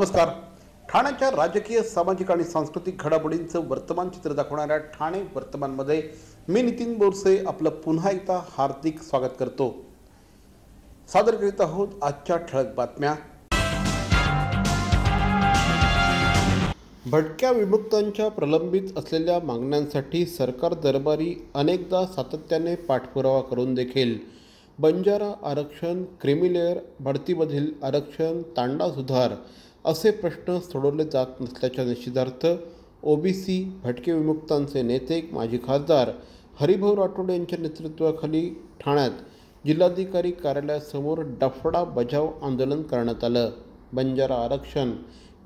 नमस्कार। ठाण्याच्या राजकीय, सामाजिक आणि सांस्कृतिक घडामोडींचं वर्तमान चित्र दाखवणाऱ्या ठाणे वर्तमानमध्ये मी नितीन बोरसे आपलं पुन्हा एकदा हार्दिक स्वागत करतो। सादर करीत आहोत आजच्या ठळक बातम्या। भटक्या विमुक्तांच्या प्रलंबित असलेल्या मागण्यांसाठी सरकार दरबारी अनेकदा सातत्याने पाठपुरावा करून देखील बंजारा आरक्षण, क्रीमी लेयर बढतीमधील आरक्षण, तांडा सुधार असे प्रश्न सोडवले जात नसल्याच्या निषेधार्थ ओबीसी भटके विमुक्तांचे नेते माजी खासदार हरिभाऊ राठोड यांच्या नेतृत्वाखाली ठाण्यात जिल्हाधिकारी कार्यालयासमोर डफडा बजाव आंदोलन करण्यात आलं। बंजारा आरक्षण,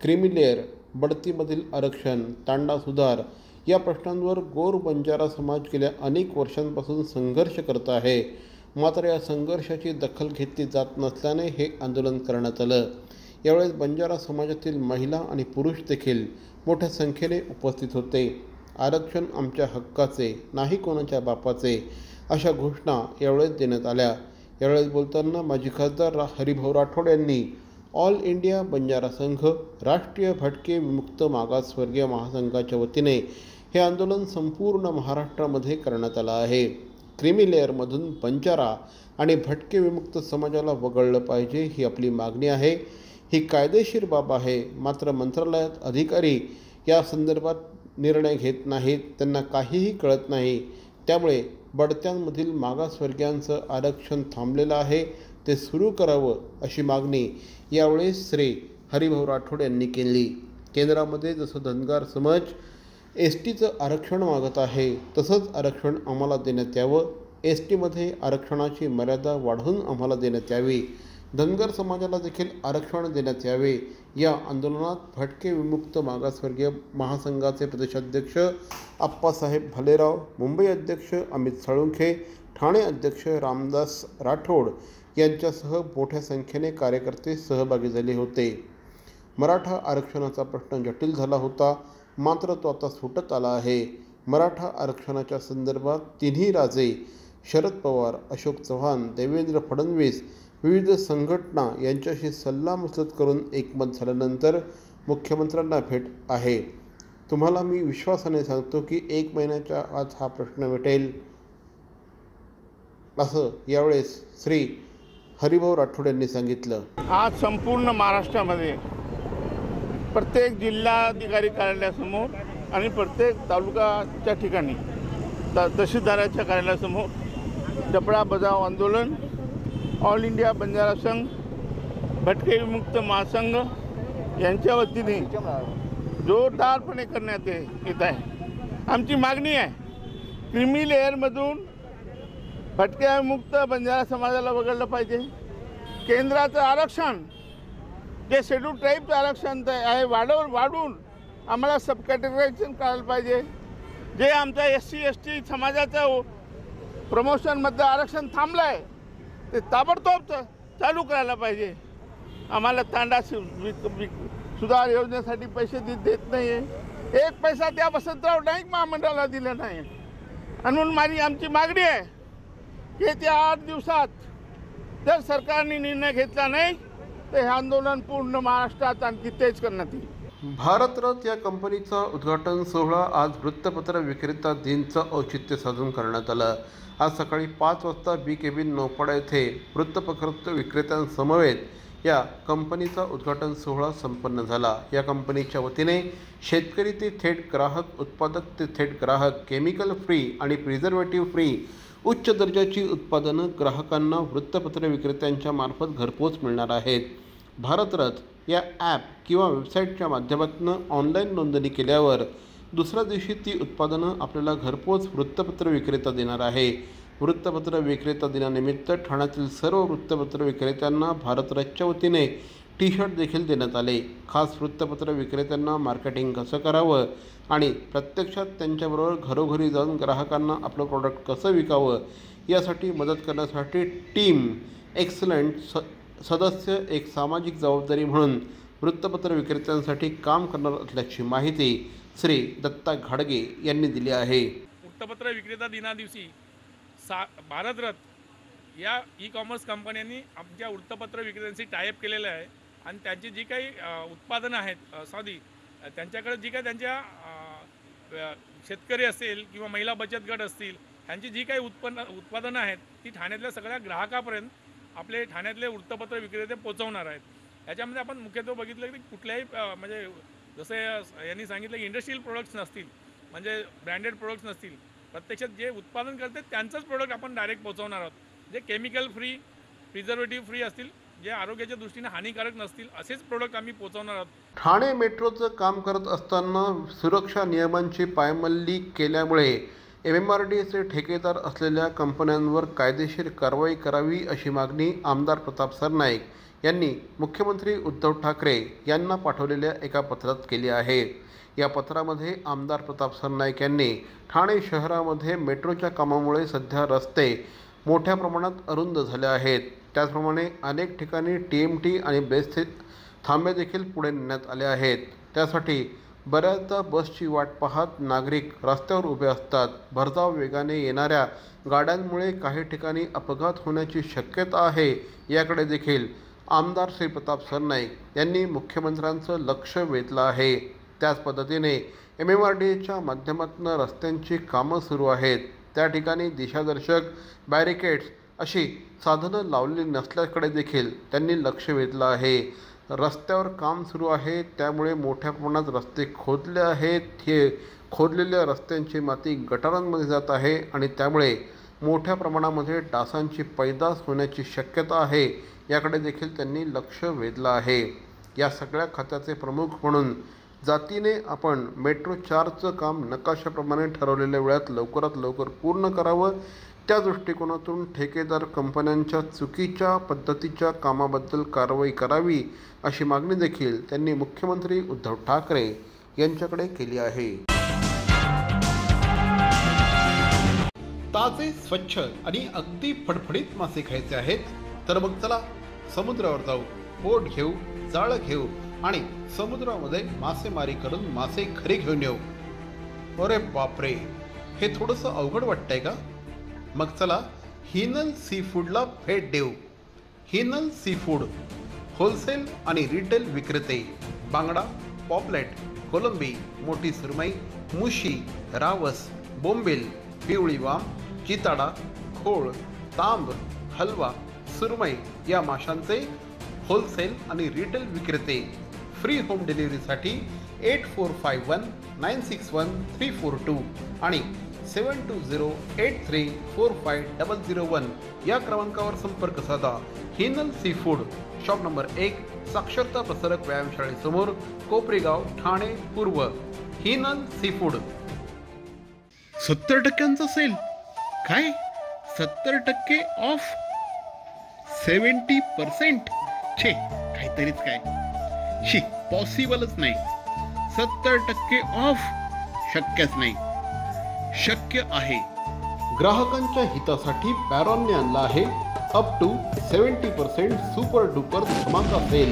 क्रीमी लेयर बढतीमधील आरक्षण, तांडा सुधार या प्रश्नांवर गोर बंजारा समाज गेल्या अनेक वर्षांपासून संघर्ष करत आहे। मात्र या संघर्षाची दखल घेतली जात नसल्याने हे आंदोलन करण्यात आलं। यावेळेस बंजारा समाजातील महिला आणि पुरुष देखील मोठ्या संख्येने उपस्थित होते। आरक्षण आमच्या हक्काचे, नाही कोणाच्या बापाचे अशा घोषणा यावेळेस देण्यात आल्या। यावेळेस बोलताना माजी खासदार हरिभाऊ राठोड यांनी ऑल इंडिया बंजारा संघ, राष्ट्रीय भटके विमुक्त मागासवर्गीय महासंघाच्या वतीने हे आंदोलन संपूर्ण महाराष्ट्रामध्ये करण्यात आलं आहे। क्रीमी लेअरमधून बंजारा आणि भटके विमुक्त समाजाला वगळलं पाहिजे ही आपली मागणी आहे। ही कायदेशीर बाब आहे, मात्र मंत्रालयात अधिकारी या संदर्भात निर्णय घेत नाहीत, त्यांना काहीही कळत नाही। त्यामुळे बढत्यांमधील मागासवर्गीयांचं आरक्षण थांबलेलं आहे, ते सुरू करावं अशी मागणी यावेळेस श्री हरिभाऊ राठोड यांनी केली। केंद्रामध्ये जसं धनगर समाज एसटीचं आरक्षण मागत आहे, तसंच आरक्षण आम्हाला देण्यात यावं। एसटीमध्ये आरक्षणाची मर्यादा वाढवून आम्हाला देण्यात यावी। धनगर समाजाला देखील आरक्षण देण्यात यावे। या आंदोलनात भटके विमुक्त मागासवर्गीय महासंघाचे प्रदेशाध्यक्ष आप्पासाहेब भालेराव, मुंबई अध्यक्ष अमित साळुंखे, ठाणे अध्यक्ष रामदास राठोड यांच्यासह मोठ्या संख्येने कार्यकर्ते सहभागी झाले होते। मराठा आरक्षणाचा प्रश्न जटिल झाला होता, मात्र तो आता सुटत आला आहे। मराठा आरक्षणाच्या संदर्भात तिन्ही राजे शरद पवार, अशोक चव्हाण, देवेंद्र फडणवीस विविध संघटना यांच्याशी सल्लामसलत करून एकमत झाल्यानंतर मुख्यमंत्र्यांना भेट आहे। तुम्हाला मी विश्वासाने सांगतो की 1 महिन्याच्या आत हा प्रश्न मिटेल, असं यावेळेस श्री हरिभाऊ राठोड यांनी सांगितलं। आज संपूर्ण महाराष्ट्रामध्ये प्रत्येक जिल्हाधिकारी कार्यालयासमोर आणि प्रत्येक तालुक्याच्या ठिकाणी तहसीलदाराच्या कार्यालयासमोर डफडा बजाव आंदोलन ऑल इंडिया बंजारा संघ, भटके विमुक्त महासंघ यांच्या वतीने जोरदारपणे करण्यात येत आहे। आमची मागणी आहे, क्रीमी लेअरमधून भटक्या विमुक्त बंजारा समाजाला वगळलं पाहिजे। केंद्राचं आरक्षण जे शेड्यूल ट्राईबचं आरक्षण आहे वाढवून आम्हाला सब कॅटेगरायझेशन करायला पाहिजे। जे आमच्या SC ST समाजाचं प्रमोशनमधलं आरक्षण थांबलं आहे ते ताबडतोब चालू करायला पाहिजे। आम्हाला तांडा सुधार योजनेसाठी पैसे देत नाही आहे, 1 पैसा त्या वसंतराव नाईक महामंडळाला दिला नाही। आणि म्हणून आमची मागणी आहे की त्या 8 दिवसात जर सरकारने निर्णय घेतला नाही तर हे आंदोलन पूर्ण महाराष्ट्रात आणखी तेज करण्यात येईल। भारतरथ या कंपनीचा उद्घाटन सोहळा आज वृत्तपत्र विक्रेता दिनचं औचित्य साधून करण्यात आलं। आज सकाळी 5 वाजता बी केबिन नौपाडा येथे वृत्तपत्र विक्रेत्यांसमवेत या कंपनीचा उद्घाटन सोहळा संपन्न झाला। या कंपनीच्या वतीने शेतकरी ते थेट ग्राहक, उत्पादक ते थेट ग्राहक, केमिकल फ्री आणि प्रिझर्वेटिव्ह फ्री उच्च दर्जाची उत्पादनं ग्राहकांना वृत्तपत्र विक्रेत्यांच्या मार्फत घरपोच मिळणार आहेत। भारतरथ या ॲप किंवा वेबसाईटच्या माध्यमातून ऑनलाईन नोंदणी केल्यावर दुसऱ्या दिवशी ती उत्पादनं आपल्याला घरपोच वृत्तपत्र विक्रेता देणार आहे। वृत्तपत्र विक्रेता दिनानिमित्त ठाण्यातील सर्व वृत्तपत्र विक्रेत्यांना भारतरथच्या वतीने टी-शर्ट देखील देण्यात आले। खास वृत्तपत्र विक्रेत्यांना मार्केटिंग कसं करावं आणि प्रत्यक्षात त्यांच्याबरोबर घरोघरी जाऊन ग्राहकांना आपलं प्रॉडक्ट कसं विकावं यासाठी मदत करण्यासाठी टीम एक्सलंट सदस्य एक सामाजिक जबाबदारी म्हणून वृत्तपत्र विक्रेत्यांसाठी काम करणार असल्याची माहिती श्री दत्ता घाडगे यांनी दिली आहे। वृत्तपत्र विक्रेता दिनादिवशी भारतरथ या ई कॉमर्स कंपन्यांनी आमच्या वृत्तपत्र विक्रेत्यांशी टायअप केलेलं आहे आणि त्यांची जी काही उत्पादनं आहेत त्यांच्याकडे जी काही त्यांच्या शेतकरी असेल किंवा महिला बचत गट असतील ह्यांची जी काही उत्पादनं आहेत ती ठाण्यातल्या सगळ्या ग्राहकापर्यंत आपले ठाण्यातले वृत्तपत्र विक्रेते पोहोचवणार आहेत. याच्यामध्ये आपण मुख्यत्वे बघितलं की कुठल्याही म्हणजे जसे यांनी सांगितलं की इंडस्ट्रियल प्रोडक्ट्स नसतील म्हणजे ब्रँडेड प्रोडक्ट्स नसतील, प्रत्यक्षात जे उत्पादन करतात त्यांचंच प्रोडक्ट आपण डायरेक्ट पोहोचवणार आहोत. जे केमिकल फ्री प्रिझर्वेटिव्ह फ्री असतील, जे आरोग्याच्या दृष्टीने हानिकारक नसतील असेच प्रोडक्ट आम्ही पोहोचवणार आहोत. ठाणे मेट्रोचं काम करत असताना सुरक्षा नियमांची पायमल्ली केल्यामुळे MMRDAचे ठेकेदार असलेल्या कंपन्यांवर कायदेशीर कारवाई करावी अशी मागणी आमदार प्रताप सरनाईक यांनी मुख्यमंत्री उद्धव ठाकरे यांना पाठवलेल्या एका पत्रात केली आहे. या पत्रामध्ये आमदार प्रताप सरनाईक यांनी ठाणे शहरामध्ये मेट्रोच्या कामामुळे सध्या रस्ते मोठ्या प्रमाणात अरुंद झाले आहेत. त्याचप्रमाणे अनेक ठिकाणी TMT आणि बेस्थित थांबे देखील पुढे नेण्यात आले आहेत. त्यासाठी बऱ्याचदा बसची वाट पाहत नागरिक रस्त्यावर उभे असतात. भरधाव वेगाने येणाऱ्या गाड्यांमुळे काही ठिकाणी अपघात होण्याची शक्यता आहे. याकडे देखील आमदार श्री प्रताप सरनाईक यांनी मुख्यमंत्र्यांचं लक्ष वेधलं आहे. त्याच पद्धतीने MMRDAच्या माध्यमातून रस्त्यांची कामं सुरू आहेत. त्या ठिकाणी दिशादर्शक बॅरिकेड्स अशी साधनं लावलेली नसल्याकडे देखील त्यांनी लक्ष वेधलं आहे. रस्त्यावर काम सुरू आहे त्यामुळे मोठ्या प्रमाणात रस्ते खोदले आहेत. हे खोदलेल्या रस्त्यांची माती गटारांमध्ये जात आहे आणि त्यामुळे मोठ्या प्रमाणामध्ये डासांची पैदास होण्याची शक्यता आहे. याकडे देखील त्यांनी लक्ष वेधलं आहे. या सगळ्या खात्याचे प्रमुख म्हणून जातीने आपण मेट्रो 4चं काम नकाशाप्रमाणे ठरवलेल्या वेळात लवकरात लवकर पूर्ण करावं. त्या दृष्टिकोनातून ठेकेदार कंपन्यांच्या चुकीच्या पद्धतीच्या कामाबद्दल कारवाई करावी अशी मागणी देखील त्यांनी मुख्यमंत्री उद्धव ठाकरे यांच्याकडे केली आहे. ताजे, स्वच्छ आणि अगदी फडफडीत मासे खायचे आहेत तर मग चला समुद्रावर जाऊ. बोट घेऊ, जाळं घेऊ आणि समुद्रामध्ये मासेमारी करून मासे घरी घेऊन येऊ. अरे बापरे, हे थोडंसं अवघड वाटतंय का? मग चला हिनल सी फूडला भेट देऊ. हिनल सी फूड होलसेल आणि रिटेल विक्रेते. बांगडा, पॉपलेट, कोलंबी, मोठी सुरमई, मुशी, रावस, बोंबील, पिवळी वाम, चिताडा, खोळ, तांब, हलवा, सुरमई या माशांचे होलसेल आणि रिटेल विक्रेते. फ्री होम डिलिव्हरीसाठी 8451961342 आणि 7208345001 या क्रमांकावर संपर्क साधा. Hinal sea food, shop number 1, साक्षरता प्रसारक व्यायामशाळेसमोर, कोपरी गाव, ठाणे पूर्व. Hinal sea food. 70% सेल. काय 70% ऑफ? 70%? छे, काहीतरीच काय. शी, पॉसिबलच नाही. 70% ऑफ शक्यच नाही. शक्य आहे. ग्राहकांच्या हितासाठी बॅरॉनने आणला आहे अप टू 70% सुपर डुपर धमाका सेल.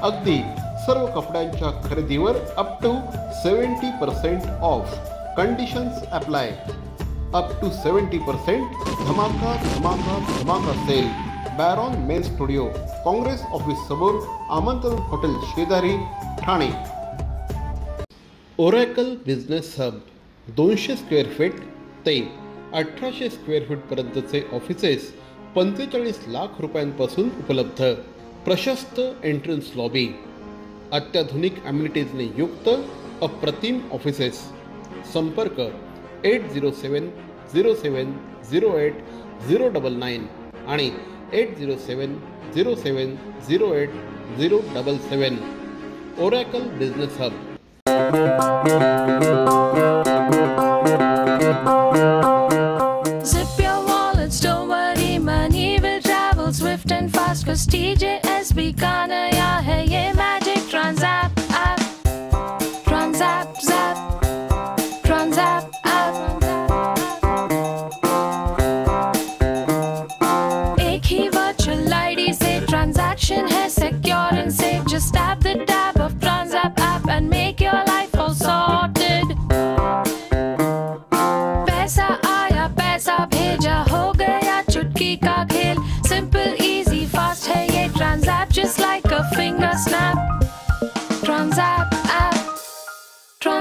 अगदी सर्व कपड्यांच्या खरेदीवर up to 70% off. Conditions apply. Up to 70% धमाका धमाका धमाका sale. Baron men studio, Congress office समोर, आमंत्रण हॉटेल शेजारी, Thane. Oracle business hub 200 square feet ते 1800 स्क्वेअर फीटपर्यंतचे ऑफिसेस 45 लाख रुपयांपासून उपलब्ध. प्रशस्त एंट्रन्स लॉबी, अत्याधुनिक ॲम्युनिटीजने युक्त अप्रतिम ऑफिसेस. संपर्क 8070708099 आणि 8070708077. Oracle business hub. Zip your wallets, don't worry, money will travel swift and fast. Cause TJSB का नया है ये magic Transapp app. Transapp zap, Transapp app. एक ही virtual ID से transaction है secure and safe. Just tap the tab of Transapp app and make your life all sorted.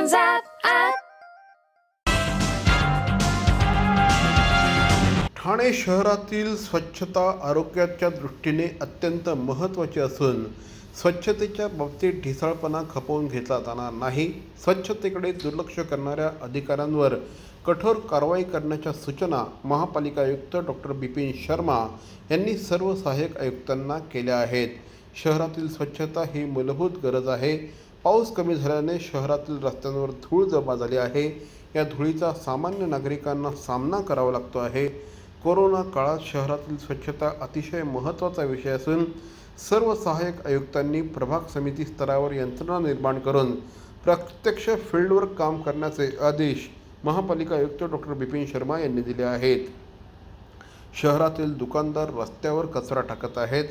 Transapp app. Thane शहरातील स्वच्छता आरोग्याच्या दृष्टीने अत्यंत महत्त्वाची असून स्वच्छतेच्या बाबतीत ढिसाळपणा खपवून घेतला जाणार नाही. स्वच्छतेकडे दुर्लक्ष करणाऱ्या अधिकाऱ्यांवर कठोर कारवाई करण्याच्या सूचना महापालिका आयुक्त डॉक्टर बिपिन शर्मा यांनी सर्व सहाय्यक आयुक्तांना केल्या आहेत. शहरातील स्वच्छता ही मूलभूत गरज आहे. पाऊस कमी झाल्याने शहरातील रस्त्यांवर धूळ जमा झाली आहे. या धुळीचा सामान्य नागरिकांना सामना करावा लागतो आहे. कोरोना काळात शहरातील स्वच्छता अतिशय महत्त्वाचा विषय असून सर्व सहाय्यक आयुक्तांनी प्रभाग समिती स्तरावर यंत्रणा निर्माण करून प्रत्यक्ष फील्डवर काम करण्याचे आदेश महापालिका आयुक्त डॉक्टर बिपिन शर्मा यांनी दिले आहेत. शहरातील दुकानदार रस्त्यावर कचरा टाकत आहेत.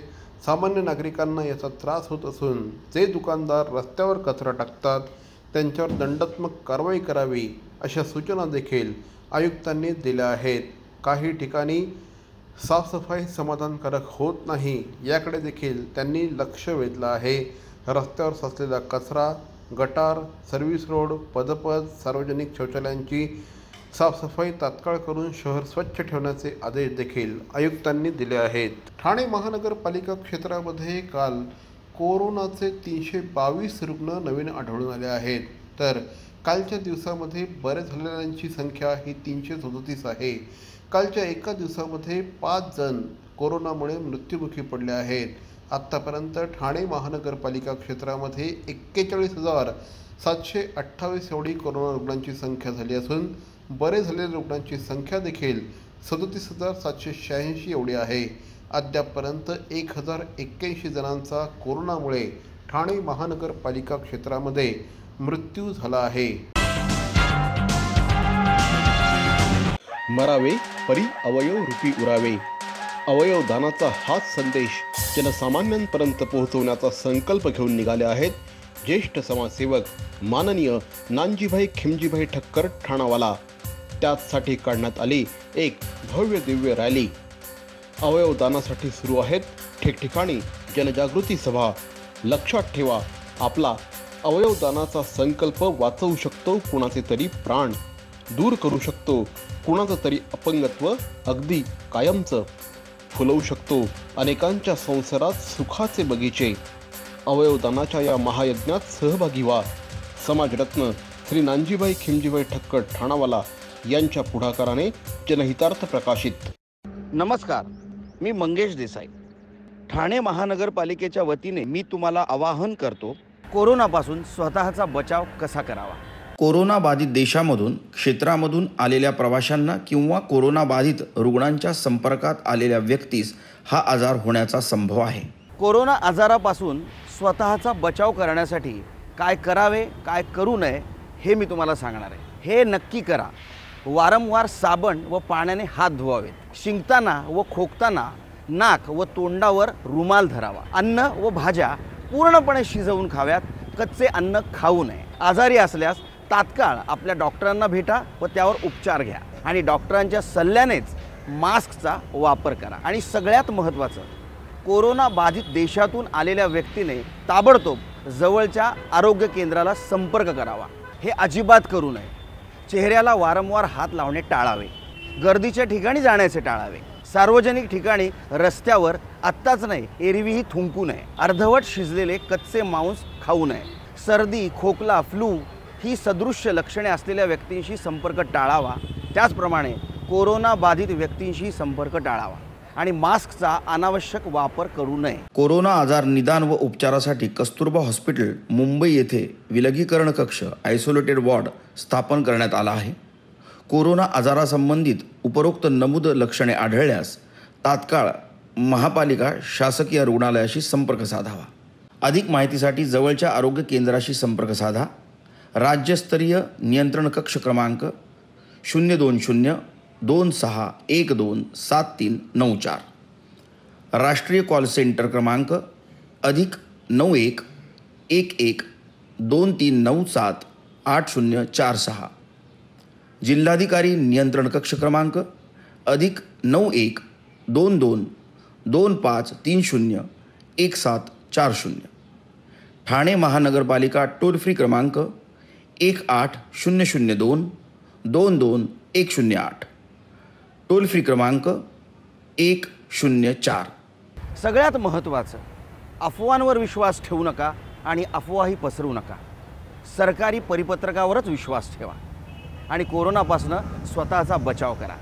सामान्य नागरिकांना याचा त्रास होत असून जे दुकानदार रस्त्यावर कचरा टाकतात त्यांच्यावर दंडात्मक कारवाई करावी अशा सूचना देखील आयुक्तांनी दिल्या आहेत. काही ठिकाणी साफसफाई समाधानकारक होत नाही याकडे देखील त्यांनी लक्ष वेधलं आहे. रस्त्यावर साचलेला कचरा, गटार, सर्व्हिस रोड, पदपथ, सार्वजनिक शौचालयांची साफसफाई तात्काळ करून शहर स्वच्छ ठेवण्याचे आदेश देखील आयुक्तांनी दिले आहेत. ठाणे महानगरपालिका क्षेत्रामध्ये काल कोरोनाचे 322 रुग्ण नवीन आढळून आले आहेत. तर कालच्या दिवसामध्ये बरे झालेल्यांची संख्या ही 337 आहे. कालच्या एका दिवसामध्ये 5 जण कोरोनामुळे मृत्युमुखी पडले आहेत. आत्तापर्यंत ठाणे महानगरपालिका क्षेत्रामध्ये 41,728 एवढी कोरोना रुग्णांची संख्या झाली असून बरे झालेल्या रुग्णांची संख्या देखील 37,786 एवढी आहे. अद्यापपर्यंत 1,081 जणांचा कोरोनामुळे ठाणे महानगरपालिका क्षेत्रामध्ये मृत्यू झाला आहे. मरावे परी अवयव रूपी उरावे. अवयव दानाचा हाच संदेश जनसामान्यांपर्यंत पोहोचवण्याचा संकल्प घेऊन निघाले आहेत ज्येष्ठ समाजसेवक माननीय नानजीभाई खिमजीभाई ठक्कर ठाणावाला. त्याचसाठी काढण्यात आली एक भव्य दिव्य रॅली. अवयव दानासाठी सुरू आहेत ठिकठिकाणी जनजागृती सभा. लक्षात ठेवा, आपला अवयव दानाचा संकल्प वाचवू शकतो कुणाचे तरी प्राण, दूर करू शकतो कुणाचं तरी अपंगत्व अगदी कायमचं, फुलवू शकतो अनेकांच्या संसारात सुखाचे बगीचे. अवयवदानाच्या या महायज्ञात सहभागी व्हा. समाजरत्न श्री नानजीभाई खिमजीभाई ठक्कर ठाणावाला यांच्या पुढाकाराने जनहितार्थ प्रकाशित. नमस्कार, मी मंगेश देसाई. ठाणे महानगरपालिकेच्या वतीने मी तुम्हाला आवाहन करतो, कोरोनापासून स्वतःचा बचाव कसा करावा. कोरोना बाधित देशामधून क्षेत्रामधून आलेल्या प्रवाशांना किंवा कोरोना बाधित रुग्णांच्या संपर्कात आलेल्या व्यक्तीस हा आजार होण्याचा संभव आहे. कोरोना आजारापासून स्वतःचा बचाव करण्यासाठी काय करावे काय करू नये हे मी तुम्हाला सांगणार आहे. हे नक्की करा. वारंवार साबण व पाण्याने हात धुवावेत. शिंकताना व खोकताना नाक व तोंडावर रुमाल धरावा. अन्न व भाज्या पूर्णपणे शिजवून खाव्यात. कच्चे अन्न खाऊ नये. आजारी असल्यास तात्काळ आपल्या डॉक्टरांना भेटा व त्यावर उपचार घ्या आणि डॉक्टरांच्या सल्ल्यानेच मास्कचा वापर करा. आणि सगळ्यात महत्त्वाचं, कोरोना बाधित देशातून आलेल्या व्यक्तीने ताबडतोब जवळच्या आरोग्य केंद्राला संपर्क करावा. हे अजिबात करू नये. चेहऱ्याला वारंवार हात लावणे टाळावे. गर्दीच्या ठिकाणी जाण्याचे टाळावे. सार्वजनिक ठिकाणी रस्त्यावर आत्ताच नाही एरवीही थुंकू नये. अर्धवट शिजलेले कच्चे मांस खाऊ नये. सर्दी, खोकला, फ्लू ही सदृश्य लक्षणे असलेल्या व्यक्तींशी संपर्क टाळावा. त्याचप्रमाणे कोरोना बाधित व्यक्तींशी संपर्क टाळावा आणि मास्कचा अनावश्यक वापर करू नये. कोरोना आजार निदान व उपचारासाठी कस्तुरबा हॉस्पिटल मुंबई येथे विलगीकरण कक्ष आयसोलेटेड वॉर्ड स्थापन करण्यात आला आहे. कोरोना आजारासंबंधित उपरोक्त नमूद लक्षणे आढळल्यास तात्काळ महापालिका शासकीय रुग्णालयाशी संपर्क साधावा. अधिक माहितीसाठी जवळच्या आरोग्य केंद्राशी संपर्क साधा. राज्यस्तरीय नियंत्रण कक्ष क्रमांक 02026127394. राष्ट्रीय कॉल सेंटर क्रमांक +91 11 2397 8046. जिल्हाधिकारी नियंत्रण कक्ष क्रमांक +91 22 2530 1740. ठाणे महानगरपालिका टोल फ्री क्रमांक 1800 22108, टोल फ्री क्रमांक 104. सगळ्यात महत्त्वाचं, अफवांवर विश्वास ठेवू नका आणि अफवाही पसरवू नका. सरकारी परिपत्रकावरच विश्वास ठेवा आणि कोरोनापासून स्वतःचा बचाव करा.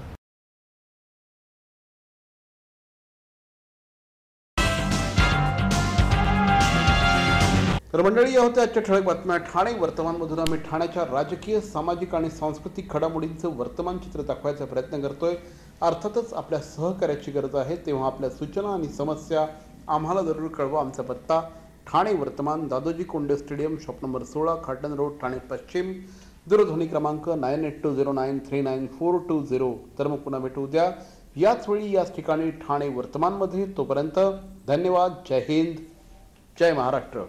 तर मंडळी, या होत्या आजच्या ठळक बातम्या. ठाणे वर्तमानमधून आम्ही ठाण्याच्या राजकीय, सामाजिक आणि सांस्कृतिक घडामोडींचं वर्तमान चित्र दाखवायचा प्रयत्न करतोय. अर्थातच आपल्या सहकार्याची गरज आहे, तेव्हा आपल्या सूचना आणि समस्या आम्हाला जरूर कळवा. आमचा पत्ता ठाणे वर्तमान, Dadoji Konde stadium, shop number 16, Khatan road, Thane पश्चिम. दूरध्वनी क्रमांक 9820939420. तर मग पुन्हा भेटू उद्या याच वेळी याच ठिकाणी ठाणे वर्तमानमध्ये. तोपर्यंत धन्यवाद. जय हिंद, जय महाराष्ट्र.